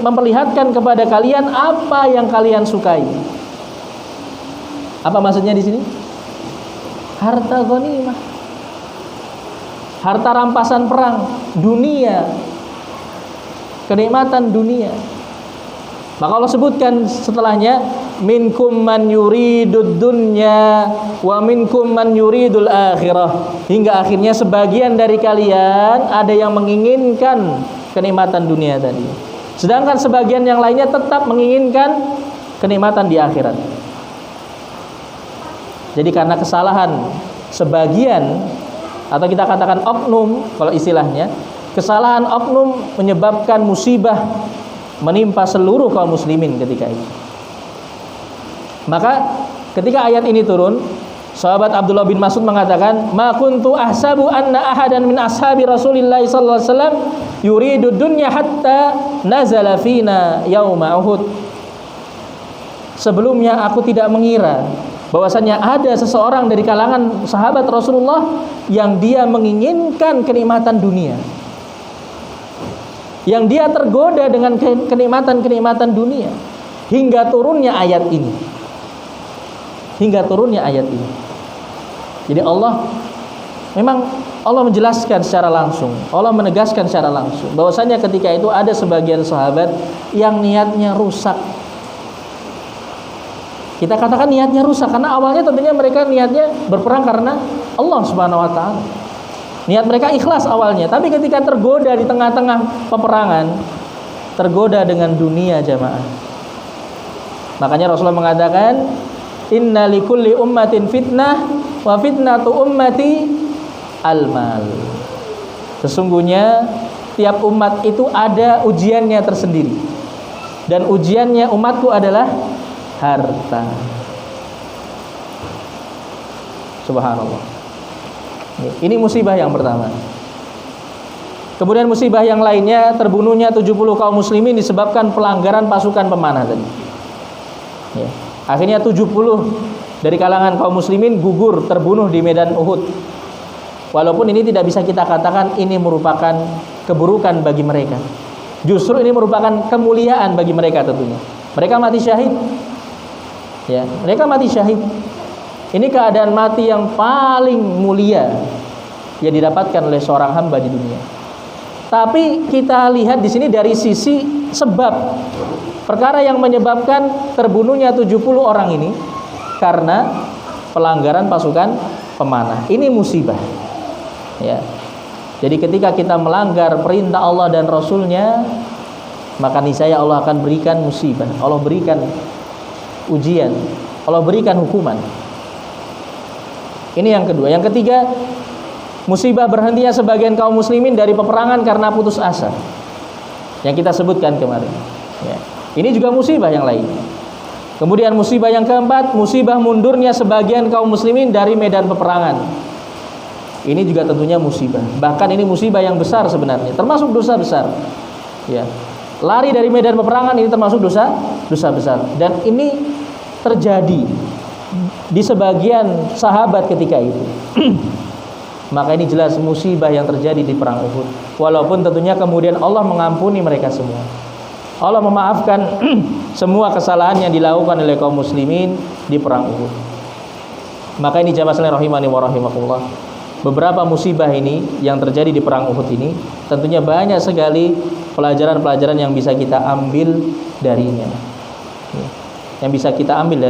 [SPEAKER 1] memperlihatkan kepada kalian apa yang kalian sukai. Apa maksudnya di sini? Harta ghanimah, harta rampasan perang, dunia, kenikmatan dunia. Maka Allah sebutkan setelahnya, minkum man yuridud dunya wa minkum man yuridul akhirah. Hingga akhirnya sebagian dari kalian ada yang menginginkan kenikmatan dunia tadi, sedangkan sebagian yang lainnya tetap menginginkan kenikmatan di akhirat. Jadi karena kesalahan sebagian, atau kita katakan oknum kalau istilahnya, kesalahan oknum menyebabkan musibah menimpa seluruh kaum muslimin ketika itu. Maka ketika ayat ini turun, sahabat Abdullah bin Mas'ud mengatakan, "Ma kuntu ahsabu anna ahadan min ashabi Rasulillah sallallahu alaihi wasallam yuridu dunya hatta nazala fina yauma Uhud." Sebelumnya aku tidak mengira bahwasanya ada seseorang dari kalangan sahabat Rasulullah yang dia menginginkan kenikmatan dunia yang dia tergoda dengan kenikmatan-kenikmatan dunia hingga turunnya ayat ini. Jadi Allah menjelaskan secara langsung, Allah menegaskan secara langsung bahwasanya ketika itu ada sebagian sahabat yang niatnya rusak. Kita katakan niatnya rusak karena awalnya tentunya mereka niatnya berperang karena Allah Subhanahu wa taala. Niat mereka ikhlas awalnya, tapi ketika tergoda di tengah-tengah peperangan, tergoda dengan dunia jamaah. Makanya Rasulullah mengatakan, "Inna likulli ummatin fitnah wa fitnatu ummati al-mal." Sesungguhnya tiap umat itu ada ujiannya tersendiri. Dan ujiannya umatku adalah harta. Subhanallah. Ini musibah yang pertama. Kemudian musibah yang lainnya, terbunuhnya 70 kaum muslimin disebabkan pelanggaran pasukan pemanah tadi. Ya. Akhirnya 70 dari kalangan kaum muslimin gugur, terbunuh di medan Uhud. Walaupun ini tidak bisa kita katakan ini merupakan keburukan bagi mereka. Justru ini merupakan kemuliaan bagi mereka tentunya. Mereka mati syahid. Ya, mereka mati syahid. Ini keadaan mati yang paling mulia yang didapatkan oleh seorang hamba di dunia. Tapi kita lihat di sini dari sisi sebab. Perkara yang menyebabkan terbunuhnya 70 orang ini karena pelanggaran pasukan pemanah. Ini musibah. Ya. Jadi ketika kita melanggar perintah Allah dan Rasulnya, maka niscaya Allah akan berikan musibah. Allah berikan ujian. Allah berikan hukuman. Ini yang kedua. Yang ketiga, musibah berhentinya sebagian kaum muslimin dari peperangan karena putus asa, yang kita sebutkan kemarin. Ya. Ini juga musibah yang lain. Kemudian musibah yang keempat, musibah mundurnya sebagian kaum muslimin dari medan peperangan. Ini juga tentunya musibah. Bahkan ini musibah yang besar sebenarnya, termasuk dosa besar. Ya. Lari dari medan peperangan ini termasuk dosa besar. Dan ini terjadi di sebagian sahabat ketika itu. Maka ini jelas musibah yang terjadi di perang Uhud. Walaupun tentunya kemudian Allah mengampuni mereka semua. Allah memaafkan semua kesalahan yang dilakukan oleh kaum muslimin di perang Uhud. Maka ini jamaah sekalian rahimani wa rahimakumullah. Beberapa musibah ini yang terjadi di perang Uhud ini tentunya banyak sekali pelajaran-pelajaran yang bisa kita ambil darinya. Yang bisa kita ambil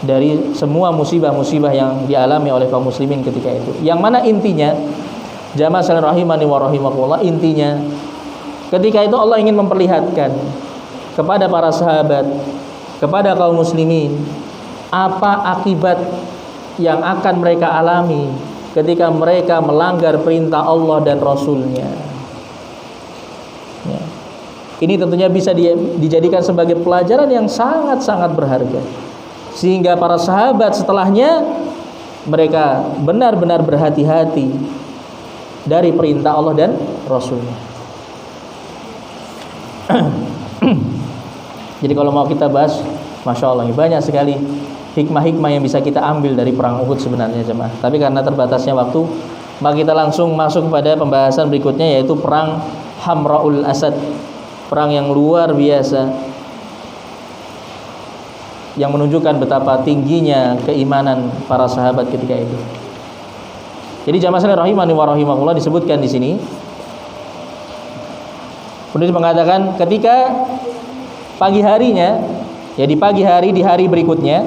[SPEAKER 1] dari semua musibah-musibah yang dialami oleh kaum muslimin ketika itu. Yang mana intinya, jamaah sekalian rahimani wa rahimakumullah, intinya ketika itu Allah ingin memperlihatkan kepada para sahabat, kepada kaum muslimin, apa akibat yang akan mereka alami ketika mereka melanggar perintah Allah dan Rasulnya. Ya. Ini tentunya bisa dijadikan sebagai pelajaran yang sangat-sangat berharga, sehingga para sahabat setelahnya mereka benar-benar berhati-hati dari perintah Allah dan Rasulnya. Jadi kalau mau kita bahas, Masya Allah, banyak sekali hikmah-hikmah yang bisa kita ambil dari perang Uhud sebenarnya jemaah. Tapi karena terbatasnya waktu, maka kita langsung masuk pada pembahasan berikutnya, yaitu perang Hamra'ul Asad. Perang yang luar biasa, yang menunjukkan betapa tingginya keimanan para sahabat ketika itu. Jadi jamaah sekalian rahimani wa rahimakumullah, disebutkan di sini. Penulis mengatakan ketika pagi harinya, ya di pagi hari, di hari berikutnya,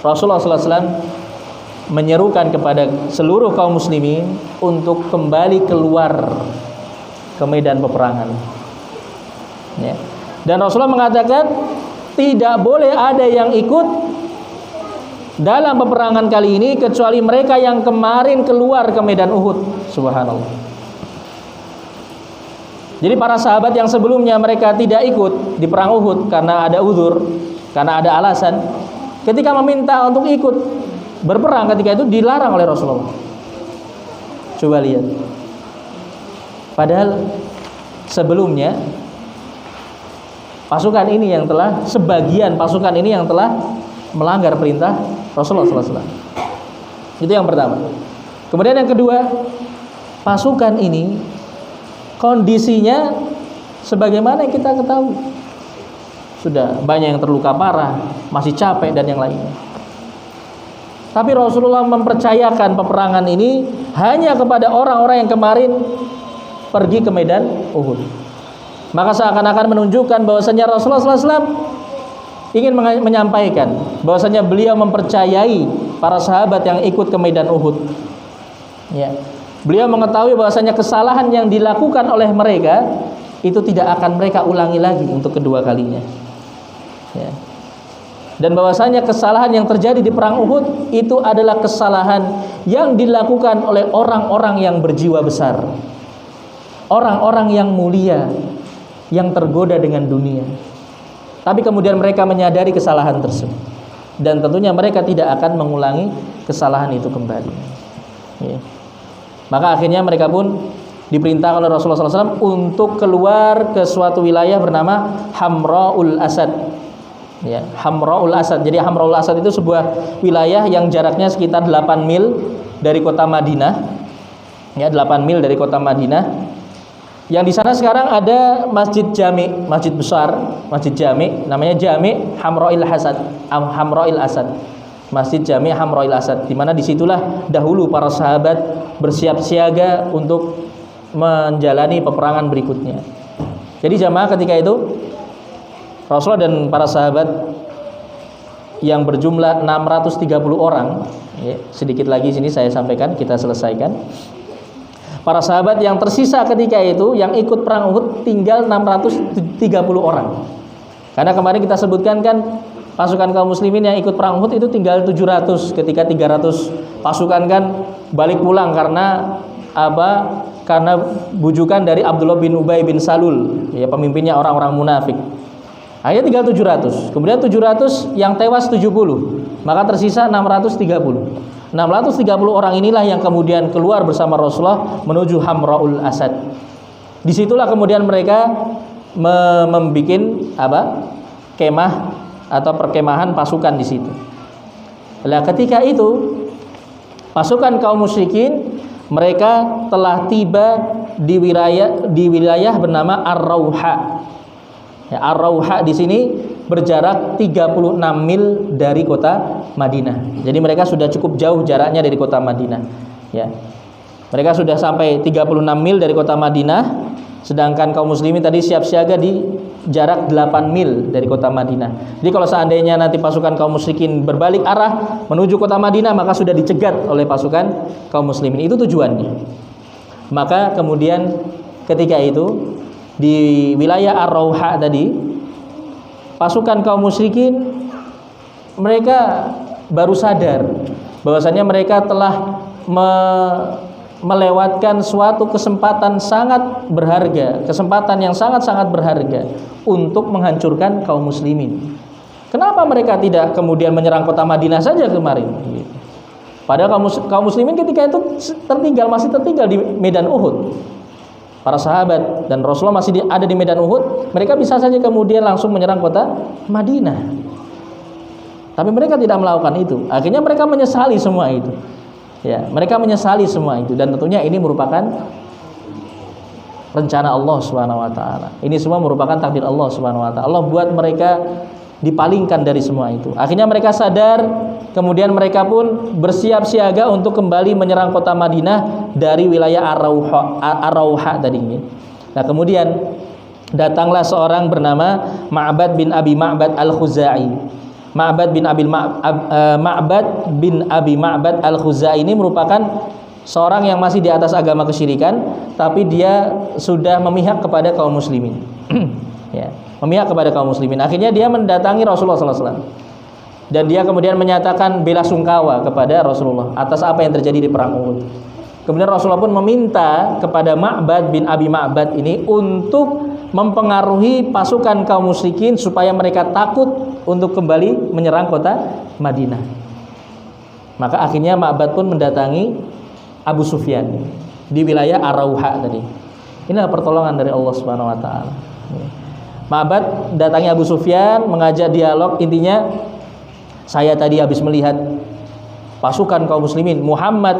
[SPEAKER 1] Rasulullah SAW menyerukan kepada seluruh kaum muslimin untuk kembali keluar ke medan peperangan. Ya. Dan Rasulullah mengatakan tidak boleh ada yang ikut dalam peperangan kali ini kecuali mereka yang kemarin keluar ke medan Uhud. Subhanallah. Jadi para sahabat yang sebelumnya mereka tidak ikut di perang Uhud karena ada uzur, karena ada alasan, ketika meminta untuk ikut berperang ketika itu dilarang oleh Rasulullah. Coba lihat. Padahal sebelumnya sebagian pasukan ini yang telah melanggar perintah Rasulullah SAW. Itu yang pertama. Kemudian yang kedua, pasukan ini kondisinya sebagaimana yang kita ketahui. Sudah banyak yang terluka parah, masih capek dan yang lainnya. Tapi Rasulullah mempercayakan peperangan ini hanya kepada orang-orang yang kemarin pergi ke medan Uhud. Maka seakan-akan menunjukkan bahwasanya Rasulullah SAW ingin menyampaikan bahwasanya beliau mempercayai para sahabat yang ikut ke medan Uhud. Ya. Beliau mengetahui bahwasanya kesalahan yang dilakukan oleh mereka itu tidak akan mereka ulangi lagi untuk kedua kalinya. Ya. Dan bahwasanya kesalahan yang terjadi di perang Uhud itu adalah kesalahan yang dilakukan oleh orang-orang yang berjiwa besar, orang-orang yang mulia, yang tergoda dengan dunia. Tapi kemudian mereka menyadari kesalahan tersebut, dan tentunya mereka tidak akan mengulangi kesalahan itu kembali. Ya. Maka akhirnya mereka pun diperintahkan oleh Rasulullah SAW untuk keluar ke suatu wilayah bernama Hamra'ul Asad. Ya, Hamra'ul Asad. Jadi Hamra'ul Asad itu sebuah wilayah yang jaraknya sekitar 8 mil dari kota Madinah. Ya, 8 mil dari kota Madinah. Yang di sana sekarang ada Masjid Jami, masjid besar, Masjid Jami, namanya Jami Hamra'il Asad. Hamra'il Asad. Masjid Jami Hamra'il Asad, di mana disitulah dahulu para sahabat bersiap siaga untuk menjalani peperangan berikutnya. Jadi jamaah ketika itu Rasulullah dan para sahabat yang berjumlah 630 orang, ya, sedikit lagi sini saya sampaikan, kita selesaikan. Para sahabat yang tersisa ketika itu yang ikut perang Uhud tinggal 630 orang. Karena kemarin kita sebutkan kan pasukan kaum muslimin yang ikut perang Uhud itu tinggal 700 ketika 300 pasukan kan balik pulang karena apa? Karena bujukan dari Abdullah bin Ubay bin Salul, ya, pemimpinnya orang-orang munafik. Akhirnya tinggal 700. Kemudian 700 yang tewas 70. Maka tersisa 630. 630 orang inilah yang kemudian keluar bersama Rasulullah menuju Hamra'ul Asad. Disitulah kemudian mereka membuat apa? Kemah atau perkemahan pasukan di situ. Nah, ketika itu pasukan kaum musyrikin mereka telah tiba di wilayah bernama Ar-Rauha. Ya, Ar-Rauha di sini berjarak 36 mil dari kota Madinah. Jadi mereka sudah cukup jauh jaraknya dari kota Madinah. Ya. Mereka sudah sampai 36 mil dari kota Madinah, sedangkan kaum muslimin tadi siap siaga di jarak 8 mil dari kota Madinah. Jadi kalau seandainya nanti pasukan kaum musyrikin berbalik arah menuju kota Madinah, maka sudah dicegat oleh pasukan kaum muslimin. Itu tujuannya. Maka kemudian ketika itu di wilayah Ar-Rauha tadi, pasukan kaum musyrikin mereka baru sadar bahwasanya mereka telah melewatkan suatu kesempatan sangat berharga, kesempatan yang sangat-sangat berharga untuk menghancurkan kaum muslimin. Kenapa mereka tidak kemudian menyerang kota Madinah saja kemarin? Padahal kaum muslimin ketika itu masih tertinggal di medan Uhud. Para sahabat dan Rasulullah masih ada di medan Uhud, mereka bisa saja kemudian langsung menyerang kota Madinah. Tapi mereka tidak melakukan itu. Akhirnya mereka menyesali semua itu. Ya, mereka menyesali semua itu, dan tentunya ini merupakan rencana Allah Subhanahu wa taala. Ini semua merupakan takdir Allah Subhanahu wa taala. Allah buat mereka dipalingkan dari semua itu. Akhirnya mereka sadar, kemudian mereka pun bersiap siaga untuk kembali menyerang kota Madinah dari wilayah Ar-Rauha tadinya. Nah, kemudian datanglah seorang bernama Ma'bad bin Abi Ma'bad Al-Khuzai. Ma'bad bin Abi Ma'bad Al-Khuzai ini merupakan seorang yang masih di atas agama kesyirikan, tapi dia sudah memihak kepada kaum muslimin. Ya, memihak kepada kaum muslimin. Akhirnya dia mendatangi Rasulullah SAW, dan dia kemudian menyatakan bela sungkawa kepada Rasulullah atas apa yang terjadi di perang Uhud. Kemudian Rasulullah pun meminta kepada Ma'bad bin Abi Ma'bad ini untuk mempengaruhi pasukan kaum musyrikin supaya mereka takut untuk kembali menyerang kota Madinah. Maka akhirnya Ma'bad pun mendatangi Abu Sufyan di wilayah Ar-Rauha tadi. Inilah pertolongan dari Allah Subhanahu wa taala. Ma'bad datangi Abu Sufyan, mengajak dialog. Intinya, saya tadi habis melihat pasukan kaum muslimin Muhammad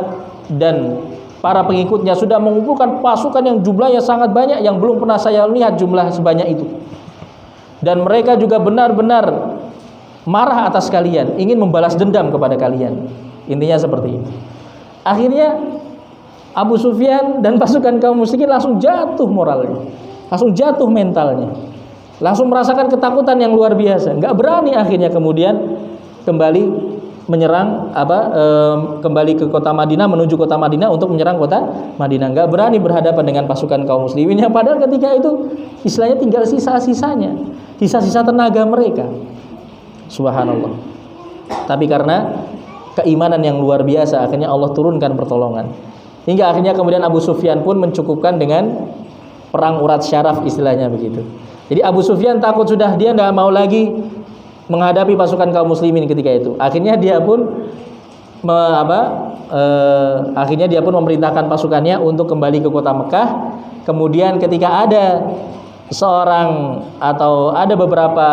[SPEAKER 1] dan para pengikutnya sudah mengumpulkan pasukan yang jumlahnya sangat banyak yang belum pernah saya lihat jumlah sebanyak itu. Dan mereka juga benar-benar marah atas kalian, ingin membalas dendam kepada kalian. Intinya seperti itu. Akhirnya Abu Sufyan dan pasukan kaum musyrikin langsung jatuh moralnya, langsung jatuh mentalnya, langsung merasakan ketakutan yang luar biasa. Nggak berani akhirnya kemudian kembali menyerang kembali ke kota Madinah, menuju kota Madinah untuk menyerang kota Madinah. Nggak berani berhadapan dengan pasukan kaum muslimin yang padahal ketika itu istilahnya tinggal sisa-sisanya, sisa-sisa tenaga mereka. Subhanallah. Tapi karena keimanan yang luar biasa, akhirnya Allah turunkan pertolongan. Hingga akhirnya kemudian Abu Sufyan pun mencukupkan dengan perang urat syaraf, istilahnya begitu. Jadi Abu Sufyan takut sudah, dia tidak mau lagi menghadapi pasukan kaum muslimin ketika itu. Akhirnya dia pun akhirnya dia pun memerintahkan pasukannya untuk kembali ke kota Mekah. Kemudian ketika ada seorang atau ada beberapa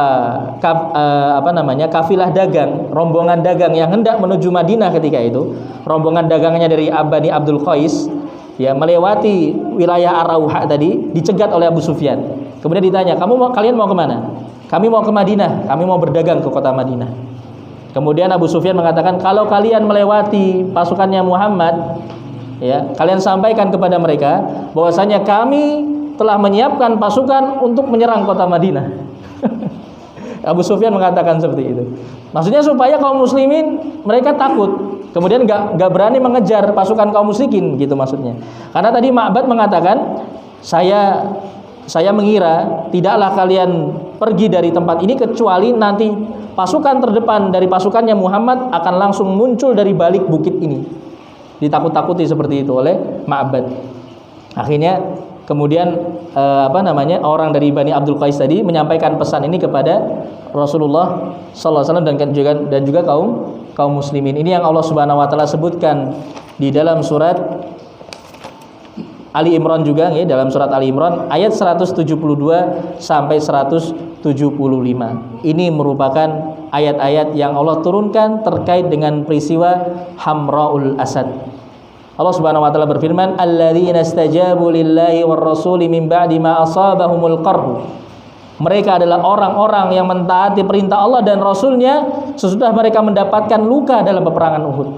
[SPEAKER 1] kafilah dagang, rombongan dagang yang hendak menuju Madinah ketika itu, rombongan dagangnya dari Bani Abdul Qais, ya, melewati wilayah Ar-Rawha tadi, dicegat oleh Abu Sufyan. Kemudian ditanya, kalian mau kemana? Kami mau ke Madinah, kami mau berdagang ke kota Madinah. Kemudian Abu Sufyan mengatakan, kalau kalian melewati pasukannya Muhammad, ya, kalian sampaikan kepada mereka bahwasanya kami telah menyiapkan pasukan untuk menyerang kota Madinah. Abu Sufyan mengatakan seperti itu. Maksudnya supaya kaum muslimin mereka takut, kemudian nggak berani mengejar pasukan kaum musyrikin, gitu maksudnya. Karena tadi Ma'bad mengatakan, saya mengira tidaklah kalian pergi dari tempat ini kecuali nanti pasukan terdepan dari pasukannya Muhammad akan langsung muncul dari balik bukit ini. Ditakut-takuti seperti itu oleh Ma'bad. Akhirnya kemudian orang dari Bani Abdul Qais tadi menyampaikan pesan ini kepada Rasulullah sallallahu alaihi wasallam dan juga kaum muslimin. Ini yang Allah Subhanahu wa taala sebutkan di dalam surat Ali Imran juga, ya, dalam surat Ali Imran ayat 172 sampai 175. Ini merupakan ayat-ayat yang Allah turunkan terkait dengan peristiwa Hamraul Asad. Allah Subhanahu wa taala berfirman, "Alladzina istajabu lillahi war rasuli min ba'di ma asabahumul qarh." Mereka adalah orang-orang yang mentaati perintah Allah dan Rasulnya sesudah mereka mendapatkan luka dalam peperangan Uhud.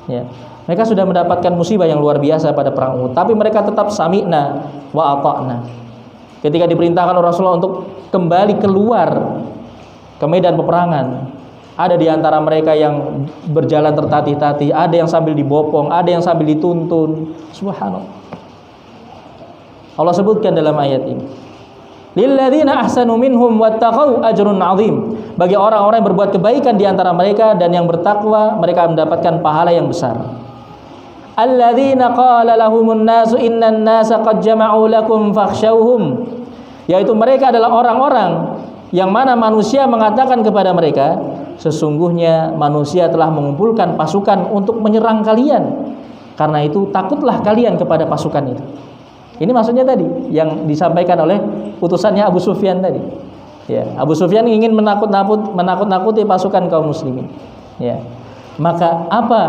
[SPEAKER 1] Ya. Mereka sudah mendapatkan musibah yang luar biasa pada perang Uhud, tapi mereka tetap sami'na wa ata'na. Ketika diperintahkan oleh Rasulullah untuk kembali keluar ke medan peperangan, ada di antara mereka yang berjalan tertatih-tatih, ada yang sambil dibopong, ada yang sambil dituntun. Subhanallah. Allah sebutkan dalam ayat ini, lilladzina ahsanu minhum wattaqau ajrun 'adzim. Bagi orang-orang yang berbuat kebaikan di antara mereka dan yang bertakwa, mereka mendapatkan pahala yang besar. Alladzina qala lahumun nasu innan nasa qad jama'u lakum fakhshawhum. Yaitu mereka adalah orang-orang yang mana manusia mengatakan kepada mereka, sesungguhnya manusia telah mengumpulkan pasukan untuk menyerang kalian. Karena itu takutlah kalian kepada pasukan itu. Ini maksudnya tadi yang disampaikan oleh utusannya Abu Sufyan tadi. Ya, Abu Sufyan ingin menakut-nakuti pasukan kaum muslimin. Ya. Maka apa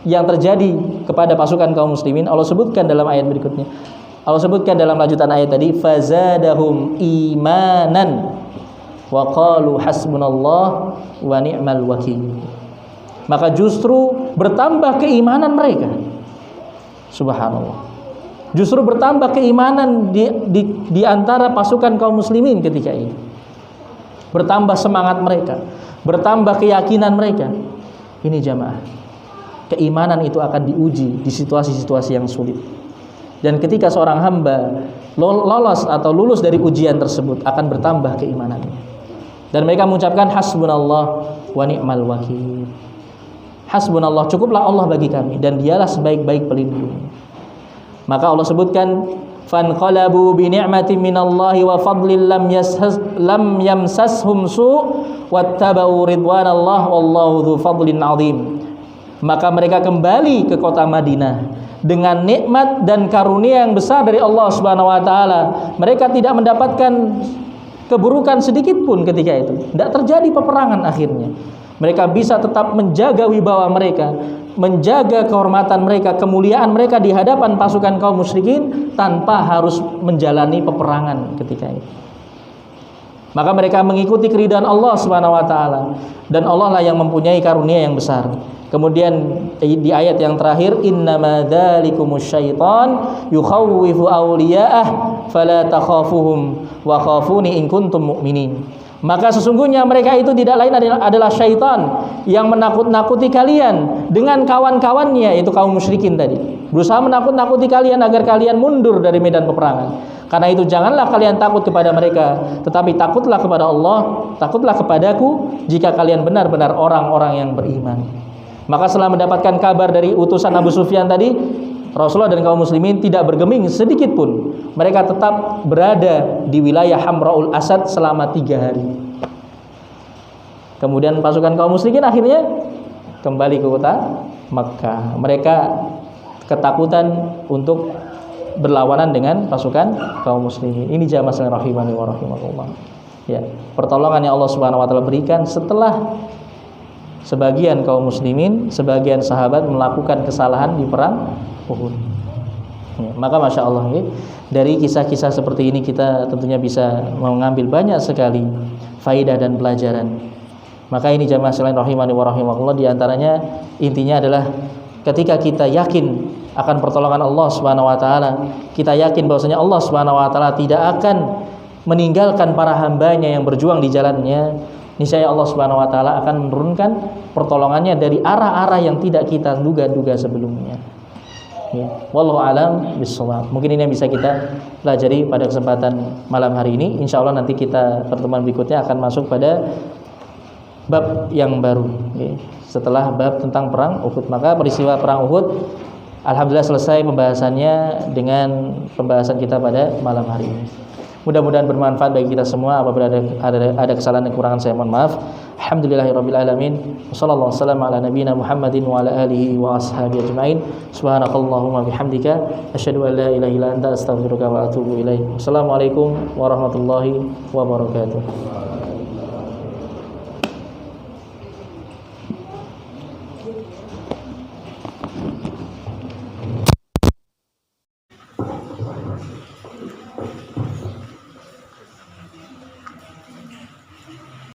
[SPEAKER 1] yang terjadi kepada pasukan kaum muslimin? Allah sebutkan dalam ayat berikutnya. Allah sebutkan dalam lanjutan ayat tadi, fazadahum imanan wa qalu hasbunallah wa ni'mal wakil. Maka justru bertambah keimanan mereka. Subhanallah. Justru bertambah keimanan di antara pasukan kaum muslimin ketika ini. Bertambah semangat mereka, bertambah keyakinan mereka. Ini jamaah, keimanan itu akan diuji di situasi-situasi yang sulit. Dan ketika seorang hamba lolos atau lulus dari ujian tersebut, akan bertambah keimanannya. Dan mereka mengucapkan hasbunallah wa ni'mal wakil. Hasbunallah, cukuplah Allah bagi kami, dan dialah sebaik-baik pelindung. Maka Allah sebutkan, fanqalabu bi ni'matin minallahi wa fadlin lam yamsashum su' wattaba'u ridwanallah wallahu dzu fadlin 'adzim. Maka mereka kembali ke kota Madinah dengan nikmat dan karunia yang besar dari Allah Subhanahu wa taala. Mereka tidak mendapatkan keburukan sedikit pun ketika itu. Tidak terjadi peperangan akhirnya. Mereka bisa tetap menjaga wibawa mereka, menjaga kehormatan mereka, kemuliaan mereka di hadapan pasukan kaum musyrikin tanpa harus menjalani peperangan ketika itu. Maka mereka mengikuti keridhaan Allah Subhanahu wa taala, dan Allah lah yang mempunyai karunia yang besar. Kemudian di ayat yang terakhir, innama dzalikumus syaitan yukhawwifu awliya'ah fala takhafuhum wa khafuni in kuntum mu'minin. Maka sesungguhnya mereka itu tidak lain adalah syaitan yang menakut-nakuti kalian dengan kawan-kawannya, yaitu kaum musyrikin tadi. Berusaha menakut-nakuti kalian agar kalian mundur dari medan peperangan. Karena itu janganlah kalian takut kepada mereka, tetapi takutlah kepada Allah, takutlah kepadaku jika kalian benar-benar orang-orang yang beriman. Maka setelah mendapatkan kabar dari utusan Abu Sufyan tadi, Rasulullah dan kaum muslimin tidak bergeming sedikit pun. Mereka tetap berada di wilayah Hamra'ul Asad selama 3 hari. Kemudian pasukan kaum muslimin akhirnya kembali ke kota Makkah. Mereka ketakutan untuk berlawanan dengan pasukan kaum muslimin. Ini jamaah sekalian rahimani wa rahimakumullah. Ya, pertolongan yang Allah Subhanahu wa taala berikan setelah sebagian kaum muslimin, sebagian sahabat melakukan kesalahan di perang Uhud. Ya, maka masya Allah, ya, dari kisah-kisah seperti ini kita tentunya bisa mengambil banyak sekali faidah dan pelajaran. Maka ini jamaah sekalian rahimani wa rahimakumullah, di antaranya intinya adalah ketika kita yakin akan pertolongan Allah Subhanahu wa taala, kita yakin bahwasanya Allah Subhanahu wa taala tidak akan meninggalkan para hambanya yang berjuang di jalannya. Niscaya Allah Subhanahu wa taala akan menurunkan pertolongannya dari arah-arah yang tidak kita duga-duga sebelumnya. Ya, wallahu alam bissawab. Mungkin ini yang bisa kita pelajari pada kesempatan malam hari ini. Insyaallah nanti kita pertemuan berikutnya akan masuk pada bab yang baru, ya, setelah bab tentang perang Uhud. Maka peristiwa perang Uhud alhamdulillah selesai pembahasannya dengan pembahasan kita pada malam hari ini. Mudah-mudahan bermanfaat bagi kita semua. Apabila ada kesalahan dan kekurangan, saya mohon maaf. Alhamdulillahirabbil alamin. Wassallallahu wasallam ala nabiyyina Muhammadin wa ala alihi wa ashabihi ajmain. Subhanakallahumma bihamdika asyhadu an la ilaha illa anta astaghfiruka wa atubu ilaik. Wassalamualaikum warahmatullahi wabarakatuh.